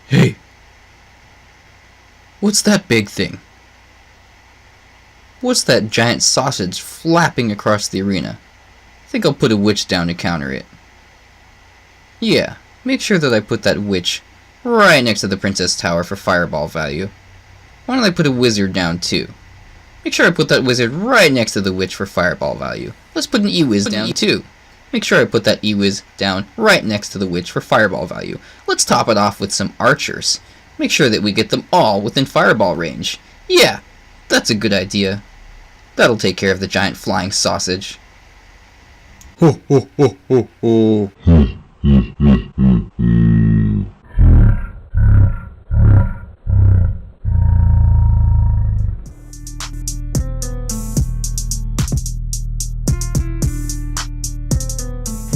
Hey, what's that big thing? What's that giant sausage flapping across the arena? I think I'll put a witch down to counter it. Yeah, make sure that I put that witch right next to the princess tower for fireball value. Why don't I put a wizard down too? Make sure I put that wizard right next to the witch for fireball value. Let's put an E-Wiz down too. Make sure I put that E-Wiz down right next to the witch for fireball value. Let's top it off with some archers. Make sure that we get them all within fireball range. Yeah, that's a good idea. That'll take care of the giant flying sausage. Ho ho ho ho ho.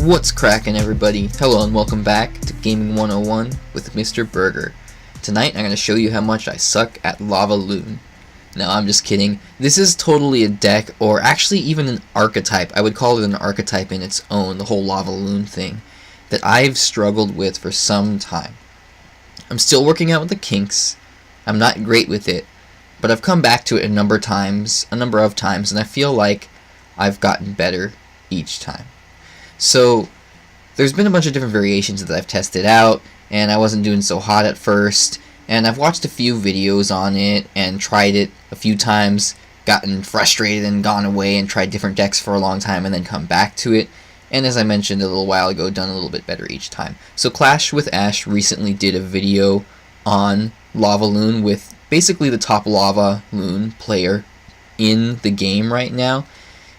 What's crackin', everybody? Hello and welcome back to Gaming 101 with Mr. Berger. Tonight I'm going to show you how much I suck at LavaLoon. No, I'm just kidding. This is totally a deck, or actually even an archetype. I would call it an archetype in its own, the whole LavaLoon thing, that I've struggled with for some time. I'm still working out with the kinks. I'm not great with it, but I've come back to it a number of times, and I feel like I've gotten better each time. So, there's been a bunch of different variations that I've tested out, and I wasn't doing so hot at first, and I've watched a few videos on it, and tried it a few times, gotten frustrated and gone away and tried different decks for a long time and then come back to it, and as I mentioned a little while ago, done a little bit better each time. So Clash with Ash recently did a video on LavaLoon with basically the top LavaLoon player in the game right now.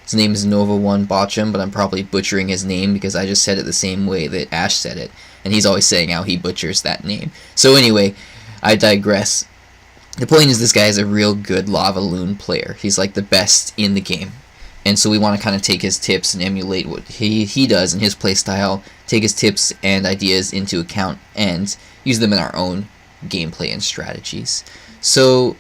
His name is Nova I Bochum, but I'm probably butchering his name because I just said it the same way that Ash said it, and he's always saying how he butchers that name. So anyway, I digress. The point is, this guy is a real good LavaLoon player. He's like the best in the game, and so we want to kind of take his tips and emulate what he does in his playstyle, take his tips and ideas into account, and use them in our own gameplay and strategies. So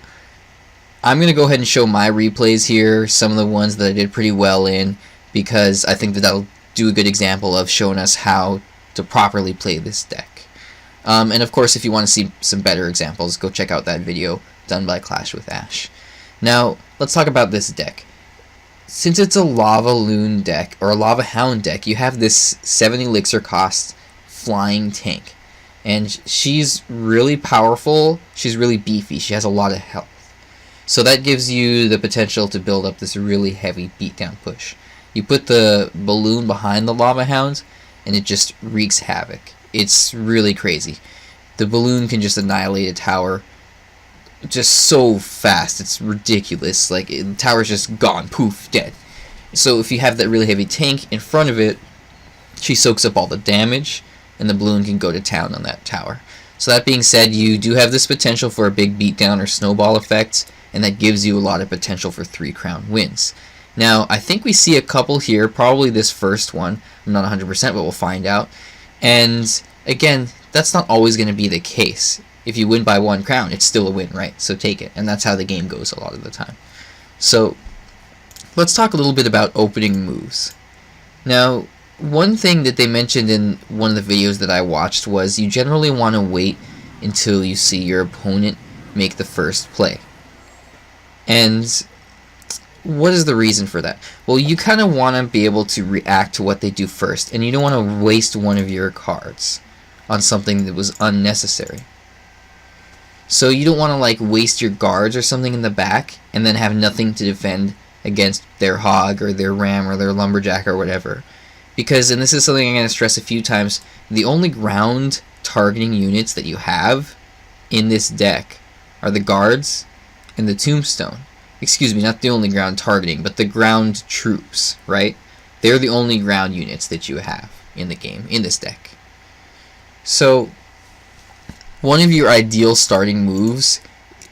I'm going to go ahead and show my replays here, some of the ones that I did pretty well in, because I think that that'll do a good example of showing us how to properly play this deck. And of course, if you want to see some better examples, go check out that video done by Clash with Ash. Now, let's talk about this deck. Since it's a LavaLoon deck, or a Lava Hound deck, you have this 7 elixir cost flying tank. And she's really powerful, she's really beefy, she has a lot of health. So that gives you the potential to build up this really heavy beatdown push. You put the balloon behind the Lava Hound, and it just wreaks havoc. It's really crazy. The balloon can just annihilate a tower just so fast. It's ridiculous. Like, the tower's just gone. Poof, dead. So if you have that really heavy tank in front of it, she soaks up all the damage, and the balloon can go to town on that tower. So that being said, you do have this potential for a big beatdown or snowball effect, and that gives you a lot of potential for 3 crown wins. Now, I think we see a couple here, probably this first one. I'm not 100%, but we'll find out. And again, that's not always going to be the case. If you win by 1 crown, it's still a win, right? So take it. And that's how the game goes a lot of the time. So let's talk a little bit about opening moves. Now, one thing that they mentioned in one of the videos that I watched was you generally want to wait until you see your opponent make the first play. And what is the reason for that? Well, you kind of want to be able to react to what they do first, and you don't want to waste one of your cards on something that was unnecessary. So you don't want to like waste your guards or something in the back and then have nothing to defend against their hog or their ram or their lumberjack or whatever. Because, and this is something I'm going to stress a few times, the only ground targeting units that you have in this deck are the guards and the tombstone. Excuse me, not the only ground targeting, but the ground troops, right? They're the only ground units that you have in the game, in this deck. So, one of your ideal starting moves,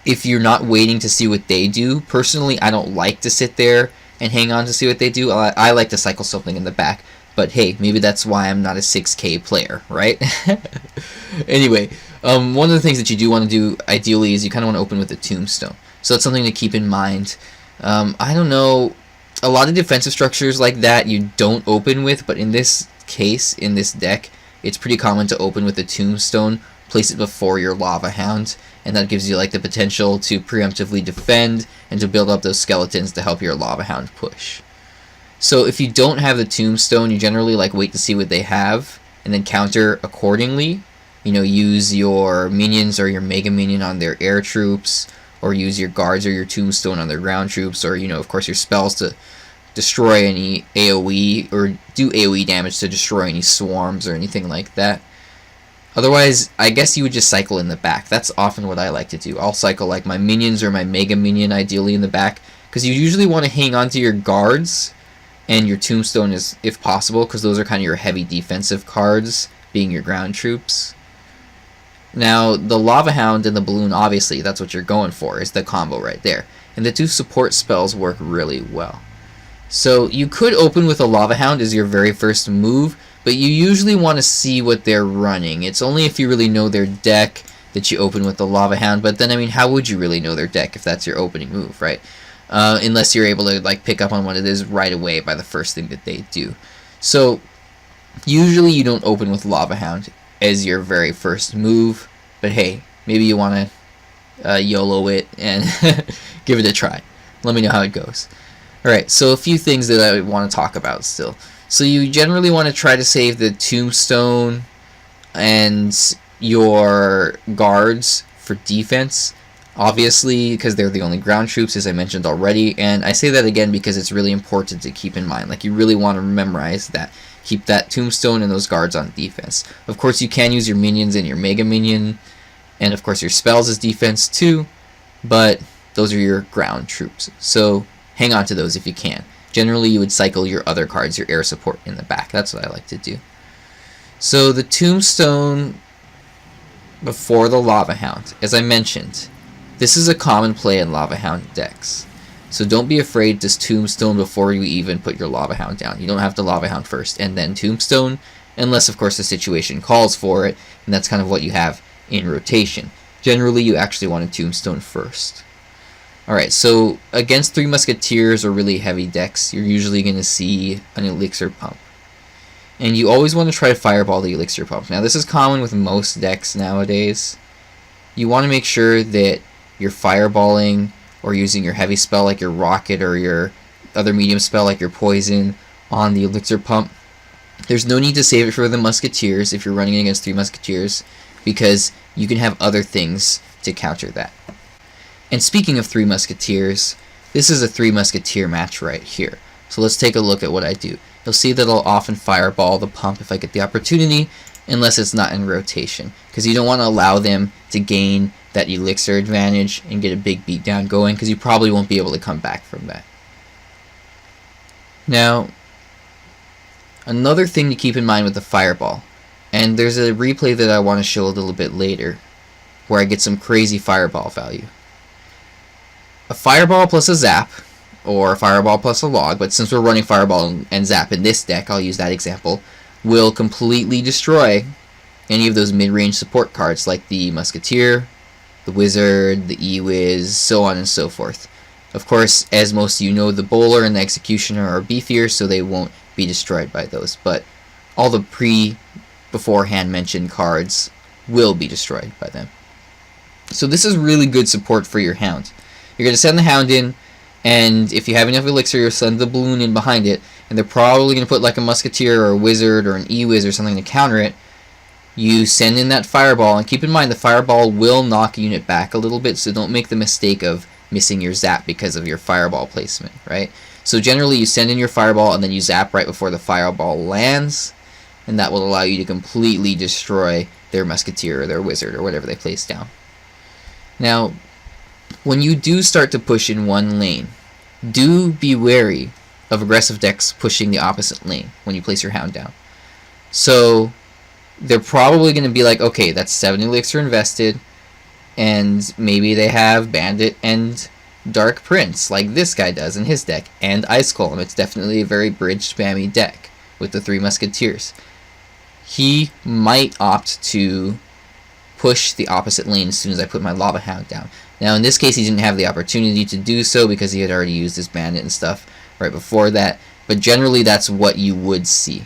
if you're not waiting to see what they do, personally, I don't like to sit there and hang on to see what they do. I like to cycle something in the back, but hey, maybe that's why I'm not a 6K player, right? Anyway, one of the things that you do want to do, ideally, is you kind of want to open with a tombstone. So that's something to keep in mind. I don't know, a lot of defensive structures like that you don't open with, but in this case, in this deck, it's pretty common to open with a tombstone place it before your Lava Hound, and that gives you like the potential to preemptively defend and to build up those skeletons to help your Lava Hound push. So if you don't have the tombstone, you generally like wait to see what they have and then counter accordingly. You know, use your minions or your mega minion on their air troops, or use your guards or your tombstone on their ground troops, or, you know, of course your spells to destroy any AoE or do AoE damage to destroy any swarms or anything like that. Otherwise, I guess you would just cycle in the back. That's often what I like to do. I'll cycle like my minions or my mega minion ideally in the back, because you usually want to hang on to your guards and your tombstone is, if possible, because those are kind of your heavy defensive cards, being your ground troops. Now, the Lava Hound and the balloon, obviously, that's what you're going for, is the combo right there. And the two support spells work really well. So you could open with a Lava Hound as your very first move, but you usually want to see what they're running. It's only if you really know their deck that you open with the Lava Hound, but then, I mean, how would you really know their deck if that's your opening move, right? Unless you're able to like pick up on what it is right away by the first thing that they do. So usually you don't open with Lava Hound as your very first move, but hey, maybe you want to YOLO it and give it a try. Let me know how it goes. Alright, so a few things that I want to talk about still. So you generally want to try to save the tombstone and your guards for defense, obviously, because they're the only ground troops, as I mentioned already, and I say that again because it's really important to keep in mind. Like, you really want to memorize that. Keep that tombstone and those guards on defense. Of course, you can use your minions and your mega minion, and of course your spells as defense too, but those are your ground troops. So hang on to those if you can. Generally, you would cycle your other cards, your air support, in the back. That's what I like to do. So the tombstone before the Lava Hound, as I mentioned, this is a common play in Lava Hound decks. So don't be afraid to tombstone before you even put your Lava Hound down. You don't have to Lava Hound first and then tombstone, unless of course the situation calls for it, and that's kind of what you have in rotation. Generally, you actually want to tombstone first. Alright, so against Three Musketeers or really heavy decks, you're usually going to see an Elixir Pump. And you always want to try to fireball the Elixir Pump. Now, this is common with most decks nowadays. You want to make sure that you're fireballing or using your heavy spell like your Rocket or your other medium spell like your Poison on the Elixir Pump. There's no need to save it for the Musketeers if you're running against Three Musketeers, because you can have other things to counter that. And speaking of Three Musketeers, this is a Three Musketeer match right here. So let's take a look at what I do. You'll see that I'll often fireball the pump if I get the opportunity, unless it's not in rotation, because you don't want to allow them to gain that elixir advantage and get a big beatdown going, because you probably won't be able to come back from that. Now, another thing to keep in mind with the fireball, and there's a replay that I want to show a little bit later, where I get some crazy fireball value. A fireball plus a zap, or a fireball plus a log, but since we're running fireball and zap in this deck, I'll use that example, will completely destroy any of those mid-range support cards like the Musketeer, the Wizard, the E-Wiz, so on and so forth. Of course, as most of you know, the Bowler and the Executioner are beefier, so they won't be destroyed by those, but all the beforehand mentioned cards will be destroyed by them. So this is really good support for your Hound. You're going to send the Hound in, and if you have enough elixir, you'll send the balloon in behind it, and they're probably going to put like a Musketeer or a Wizard or an E-Wiz or something to counter it. You send in that fireball, and keep in mind the fireball will knock a unit back a little bit, so don't make the mistake of missing your zap because of your fireball placement, right? So generally you send in your fireball and then you zap right before the fireball lands, and that will allow you to completely destroy their Musketeer or their Wizard or whatever they place down. Now, when you do start to push in one lane, do be wary of aggressive decks pushing the opposite lane when you place your Hound down. So they're probably going to be like, okay, that's 7 elixir invested, and maybe they have Bandit and Dark Prince, like this guy does in his deck, and Ice Golem. It's definitely a very bridge spammy deck with the Three Musketeers. He might opt to push the opposite lane as soon as I put my Lava Hound down. Now in this case he didn't have the opportunity to do so because he had already used his Bandit and stuff right before that, but generally that's what you would see.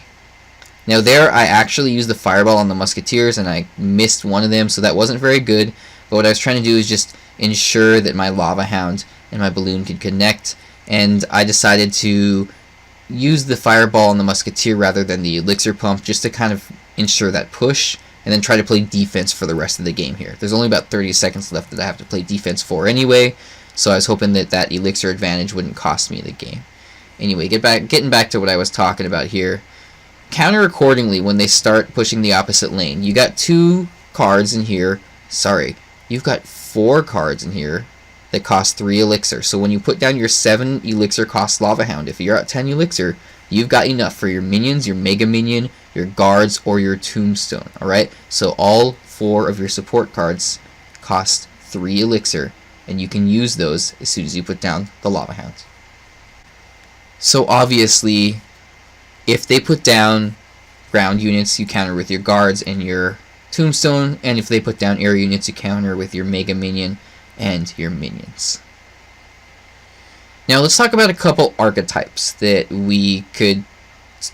Now there I actually used the fireball on the musketeers and I missed one of them, so that wasn't very good. But what I was trying to do is just ensure that my Lava Hound and my balloon could connect, and I decided to use the fireball on the musketeer rather than the elixir pump, just to kind of ensure that push, and then try to play defense for the rest of the game here. There's only about 30 seconds left that I have to play defense for anyway, so I was hoping that that elixir advantage wouldn't cost me the game. Anyway, getting back to what I was talking about here. Counter accordingly when they start pushing the opposite lane. You got 2 cards in here. Sorry, you've got 4 cards in here that cost 3 elixir. So when you put down your 7 elixir cost Lava Hound, if you're at 10 elixir, you've got enough for your minions, your Mega Minion, your guards, or your tombstone. Alright? So all 4 of your support cards cost 3 elixir, and you can use those as soon as you put down the Lava Hound. So obviously, if they put down ground units, you counter with your guards and your tombstone, and if they put down air units, you counter with your Mega Minion and your minions. Now let's talk about a couple archetypes that we could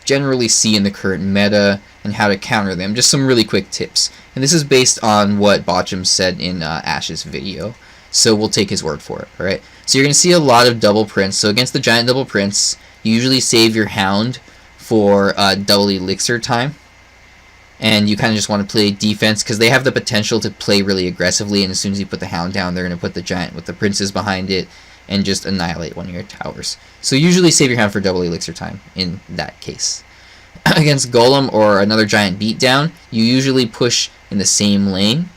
generally see in the current meta and how to counter them. Just some really quick tips. And this is based on what Bochum said in Ash's video, so we'll take his word for it. Alright, so you're going to see a lot of double prints. So against the giant double prints, you usually save your hound for double elixir time, and you kind of just want to play defense because they have the potential to play really aggressively, and as soon as you put the hound down, they're going to put the giant with the princes behind it and just annihilate one of your towers. So usually save your hound for double elixir time in that case. Against golem or another giant beatdown, you usually push in the same lane,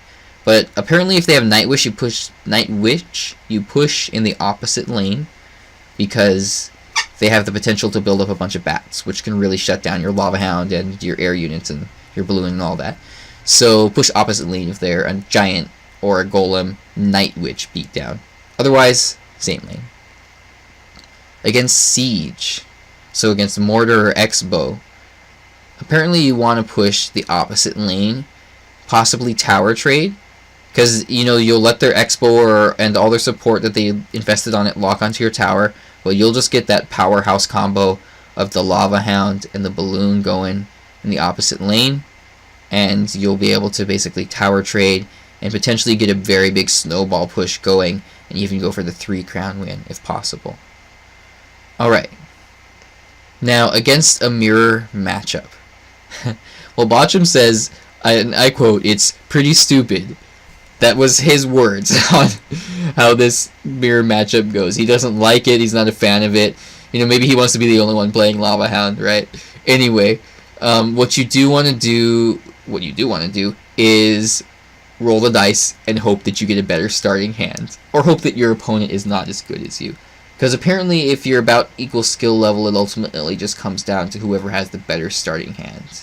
but apparently if they have night wish, you push in the opposite lane, because they have the potential to build up a bunch of bats, which can really shut down your Lava Hound and your air units and your balloon and all that. So push opposite lane if they're a giant or a golem night witch beatdown. Otherwise, same lane. Against siege, so against mortar or X-bow, apparently you want to push the opposite lane, possibly tower trade, because you'll let their X-bow and all their support that they invested on it lock onto your tower. Well, you'll just get that powerhouse combo of the Lava Hound and the balloon going in the opposite lane, and you'll be able to basically tower trade and potentially get a very big snowball push going, and even go for the 3 crown win if possible. Alright, now against a mirror matchup. Well, Bochum says, and I quote, "It's pretty stupid." That was his words on how this mirror matchup goes. He doesn't like it. He's not a fan of it. Maybe he wants to be the only one playing Lava Hound, right? Anyway, what you do want to do is roll the dice and hope that you get a better starting hand, or hope that your opponent is not as good as you. Because apparently, if you're about equal skill level, it ultimately just comes down to whoever has the better starting hand,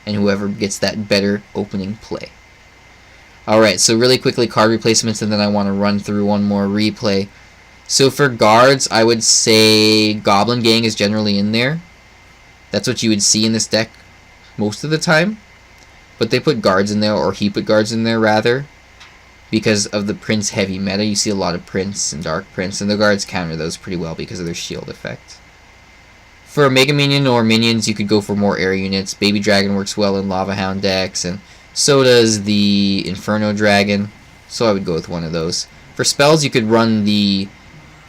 and whoever gets that better opening play. Alright, so really quickly, card replacements, and then I want to run through one more replay. So for guards, I would say Goblin Gang is generally in there. That's what you would see in this deck most of the time. But they put guards in there, or he put guards in there rather, because of the Prince heavy meta. You see a lot of Prince and Dark Prince, and the guards counter those pretty well because of their shield effect. For a Mega Minion or minions, you could go for more air units. Baby Dragon works well in Lava Hound decks, and so does the Inferno Dragon, so I would go with one of those. For spells, you could run the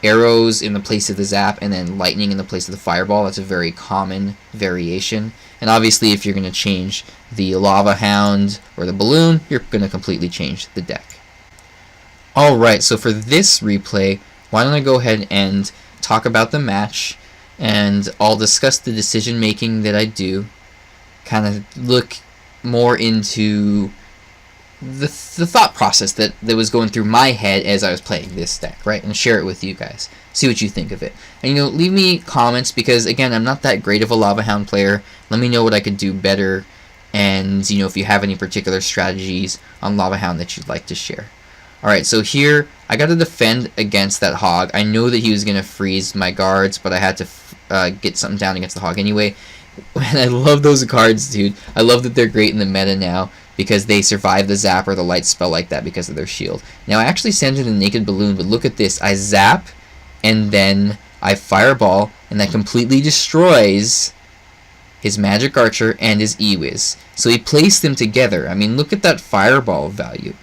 arrows in the place of the zap, and then lightning in the place of the fireball. That's a very common variation. And obviously, if you're going to change the Lava Hound or the balloon, you're going to completely change the deck. Alright, so for this replay, why don't I go ahead and talk about the match, and I'll discuss the decision making that I do, kind of look more into the thought process that was going through my head as I was playing this deck, right? And share it with you guys. See what you think of it. And leave me comments, because again, I'm not that great of a Lava Hound player. Let me know what I could do better, and if you have any particular strategies on Lava Hound that you'd like to share. Alright, so here I got to defend against that hog. I know that he was going to freeze my guards, but I had to get something down against the hog anyway. And I love those cards, dude. I love that they're great in the meta now, because they survive the zap or the light spell like that because of their shield. Now I actually sent in a naked balloon, but look at this. I zap, and then I fireball, and that completely destroys his magic archer, and his E-Wiz. So he placed them together. I mean, look at that fireball value.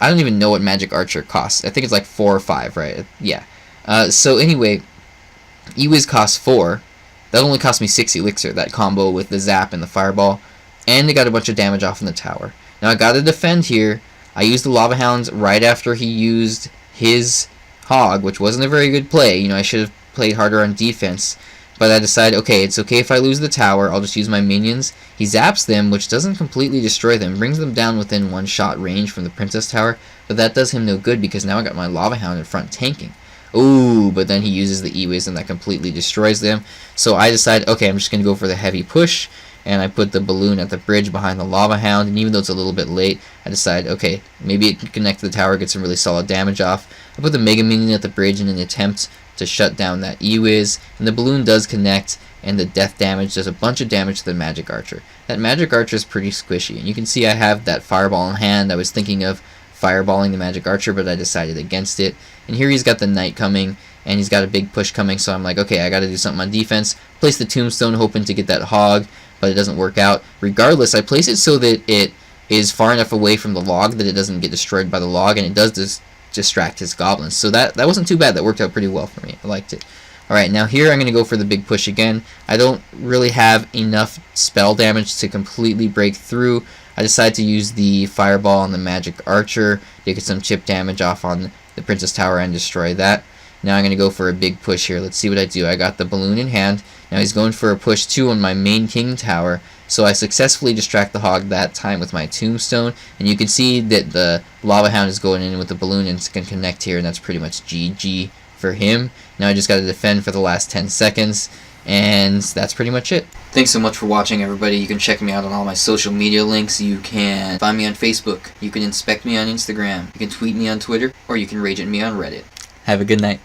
I don't even know what magic archer costs. I think it's like 4 or 5, right? Yeah. So anyway, E-Wiz costs 4. That only cost me 6 elixir, that combo with the zap and the fireball. And they got a bunch of damage off in the tower. Now I gotta defend here. I used the Lava Hound right after he used his hog, which wasn't a very good play. You know, I should have played harder on defense. But I decided, okay, it's okay if I lose the tower. I'll just use my minions. He zaps them, which doesn't completely destroy them. Brings them down within 1-shot range from the Princess Tower. But that does him no good because now I got my Lava Hound in front tanking. Ooh, but then he uses the E-Wiz and that completely destroys them. So I decided, okay, I'm just going to go for the heavy push. And I put the balloon at the bridge behind the Lava Hound. And even though it's a little bit late, I decided, okay, maybe it can connect to the tower, get some really solid damage off. I put the Mega Minion at the bridge in an attempt to shut down that E-Wiz, and the balloon does connect, and the death damage does a bunch of damage to the magic archer. That magic archer is pretty squishy, and you can see I have that fireball in hand. I was thinking of fireballing the magic archer, but I decided against it. And here he's got the knight coming, and he's got a big push coming, so I'm like, okay, I gotta do something on defense. Place the tombstone hoping to get that hog, but it doesn't work out. Regardless, I place it so that it is far enough away from the log that it doesn't get destroyed by the log, and it does distract his goblins. So that wasn't too bad. That worked out pretty well for me. I liked it. Alright, now here I'm going to go for the big push again. I don't really have enough spell damage to completely break through. I decided to use the fireball on the magic archer to get some chip damage off on the Princess Tower and destroy that. Now I'm going to go for a big push here. Let's see what I do. I got the balloon in hand. Now he's going for a push 2 on my main king tower. So I successfully distract the hog that time with my tombstone. And you can see that the Lava Hound is going in with the balloon and can connect here. And that's pretty much GG for him. Now I just got to defend for the last 10 seconds. And that's pretty much it. Thanks so much for watching, everybody. You can check me out on all my social media links. You can find me on Facebook. You can inspect me on Instagram. You can tweet me on Twitter. Or you can rage at me on Reddit. Have a good night.